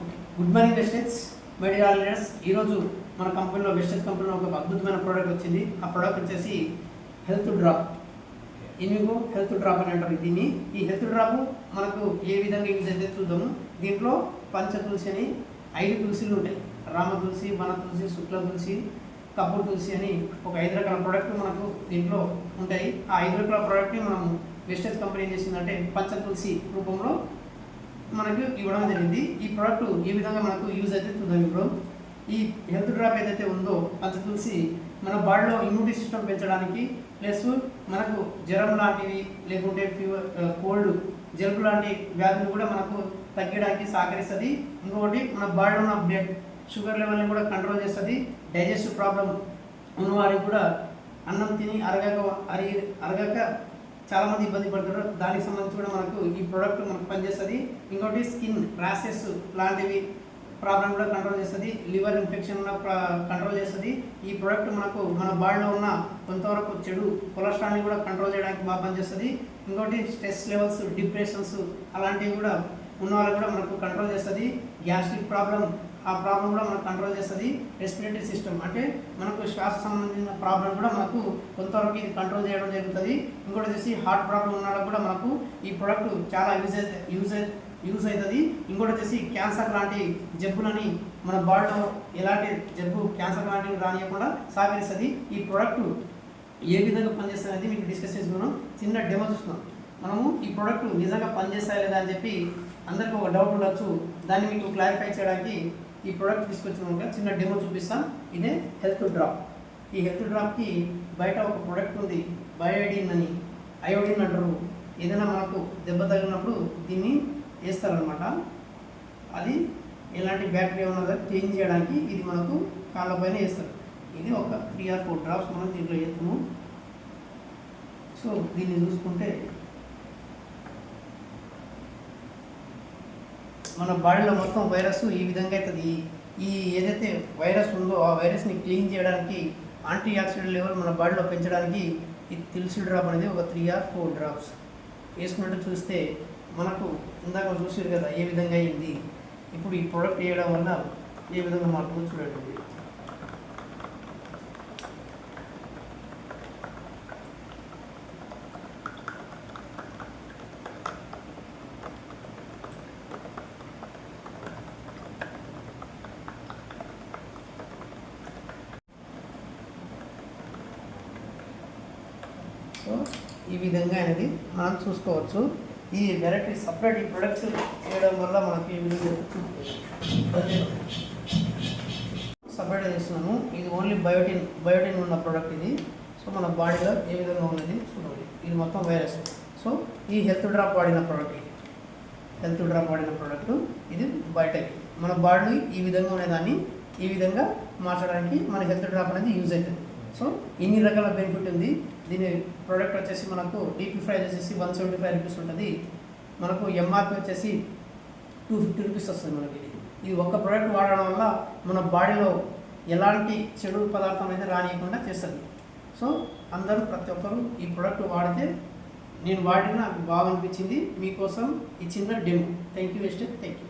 Good morning vestige my dear all leaders. ఈరోజు మన కంపెనీలో వెస్టేజ్ కంపెనీలో ఒక అద్భుతమైన ప్రోడక్ట్ వచ్చింది. ఆ ప్రోడక్ట్ వచ్చేసి health drop. Invigo health drop అని అంటారు దీన్ని. ఈ హెల్త్ డ్రాప్ మనకు ఏ విధంగా యూజ్ అయితే చూద్దాము. దీంట్లో పంచ తులసి అని 5 తులసిలు ఉంటాయి. రామ తులసి, వన తులసి, శుక్ల తులసి, కపూర్ తులసి అని ఒక 5 రకాల ప్రోడక్ట్ మనకు దీంట్లో ఉంటాయి. ఆ 5 రకాల ప్రోడక్ట్ని మనం వెస్టేజ్ కంపెనీ ఏం చేసిందంటే పంచ తులసి రూపంలో మనకు ఇవ్వడం జరిగింది. ఈ ప్రోడక్ట్ ఏ విధంగా మనకు యూజ్ అయితే చూద్దాం. ఇప్పుడు ఈ హెల్త్ డ్రాప్ ఏదైతే ఉందో పంచ తులసి మన బాడీలో ఇమ్యూనిటీ సిస్టమ్ పెంచడానికి, ప్లస్ మనకు జ్వరం లాంటివి లేకుంటే ఫీవర్, కోల్డ్, జలుబు లాంటి వ్యాధులు కూడా మనకు తగ్గడానికి సహకరిస్తుంది. ఇంకొకటి మన బాడీలో ఉన్న బ్లడ్ షుగర్ లెవెల్ని కూడా కంట్రోల్ చేస్తుంది. డైజెస్టివ్ ప్రాబ్లం ఉన్నవారికి కూడా అన్నం తిని అరగక చాలామంది ఇబ్బంది పడుతారు. దానికి సంబంధించి కూడా మనకు ఈ ప్రోడక్ట్ మనకు పనిచేస్తుంది. ఇంకోటి స్కిన్ ర్యాషెస్ లాంటివి ప్రాబ్లం కూడా కంట్రోల్ చేస్తుంది. లివర్ ఇన్ఫెక్షన్ కంట్రోల్ చేస్తుంది. ఈ ప్రోడక్ట్ మనకు మన బాడీలో ఉన్న కొంతవరకు చెడు కొలెస్ట్రాల్ని కూడా కంట్రోల్ చేయడానికి బాగా పనిచేస్తుంది. ఇంకోటి స్ట్రెస్ లెవెల్స్, డిప్రెషన్స్ అలాంటివి కూడా ఉన్న వాళ్ళకి కూడా మనకు కంట్రోల్ చేస్తుంది. గ్యాస్ట్రిక్ ప్రాబ్లం, ఆ ప్రాబ్లం కూడా మనకు కంట్రోల్ చేస్తుంది. రెస్పిరేటరీ సిస్టమ్ అంటే మనకు శ్వాస సంబంధించిన ప్రాబ్లం కూడా మనకు కొంతవరకు ఇది కంట్రోల్ చేయడం జరుగుతుంది. ఇంకోటి వచ్చేసి హార్ట్ ప్రాబ్లం ఉన్న వాళ్ళకి కూడా మనకు ఈ ప్రోడక్ట్ చాలా యూజ్ అవుతుంది. ఇంకోటి వచ్చేసి క్యాన్సర్ లాంటి జబ్బులని మన బాడీలో ఎలాంటి జబ్బు క్యాన్సర్ లాంటివి రానియకుండా సహకరిస్తుంది. ఈ ప్రోడక్ట్ ఏ విధంగా పనిచేస్తుంది అనేది మీకు డిస్కస్ చేసుకున్నాం. చిన్న డెమో చూస్తున్నాం. మనము ఈ ప్రోడక్ట్ నిజంగా పనిచేస్తాయి లేదా అని చెప్పి అందరికీ ఒక డౌట్ ఉండొచ్చు. దాన్ని మీకు క్లారిఫై చేయడానికి ఈ ప్రోడక్ట్ తీసుకొచ్చినాక చిన్న డెమో చూపిస్తాం. ఇదే హెల్త్ డ్రాప్. ఈ హెల్త్ డ్రాప్కి బయట ఒక ప్రోడక్ట్ ఉంది, బయోడిన్ అని, అయోడిన్ అంటారు. ఏదైనా మనకు దెబ్బ తగిలినప్పుడు దీన్ని వేస్తారనమాట. అది ఎలాంటి బ్యాక్టీరియా ఉన్నదో క్లీన్ చేయడానికి ఇది మనకు కాళ్ళ పైన వేస్తారు. ఇది ఒక 3 or 4 డ్రాప్స్ మనం దీంట్లో వేస్తాము. సో దీన్ని చూసుకుంటే మన బాడీలో మొత్తం వైరస్ ఈ విధంగా అవుతుంది. ఈ ఏదైతే వైరస్ ఉందో ఆ వైరస్ని క్లీన్ చేయడానికి, యాంటీ ఆక్సిడెంట్ లెవెల్ మన బాడీలో పెంచడానికి ఈ తులసి డ్రాప్ అనేది ఒక 3 or 4 డ్రాప్స్ వేసుకున్నట్టు చూస్తే మనకు ఇందాక చూసారు కదా ఏ విధంగా అయింది. ఇప్పుడు ఈ ప్రోడక్ట్ వేయడం వల్ల ఏ విధంగా మారుతుందో చూడండి. సో ఈ విధంగా అనేది మనం చూసుకోవచ్చు. ఈ డైరెక్ట్ సపరేట్ ఈ ప్రొడక్ట్స్ చేయడం వల్ల మనకి ఈ విధంగా సపరేట్ చేస్తున్నాము. ఇది ఓన్లీ బయోటిన్ ఉన్న ప్రోడక్ట్ ఇది. సో మన బాడీలో ఏ విధంగా ఉన్నది చూడండి. ఇది మొత్తం వైరస్. సో ఈ హెల్త్ డ్రాప్ వాడిన ప్రోడక్ట్ ఇది బయటకి మన బాడీ ఈ విధంగా ఉండేదాన్ని ఈ విధంగా మార్చడానికి మన హెల్త్ డ్రాప్ అనేది యూజ్ అవుతుంది. సో ఇన్ని రకాల బెనిఫిట్ ఉంది. దీని ప్రోడక్ట్ వచ్చేసి మనకు డీపీ ప్రైస్ వచ్చేసి 175 రూపీస్ ఉంటుంది. మనకు ఎంఆర్పి వచ్చేసి 250 రూపీస్ వస్తుంది మనకి. ఇది ఒక్క ప్రోడక్ట్ వాడడం వల్ల మన బాడీలో ఎలాంటి చెడు పదార్థం అయితే రానియకుండా చేస్తుంది. సో అందరూ ప్రతి ఒక్కరూ ఈ ప్రోడక్ట్ వాడితే, నేను వాడిన నాకు బాగా అనిపించింది. మీకోసం ఈ చిన్న demo. Thank you vestige. Thank you.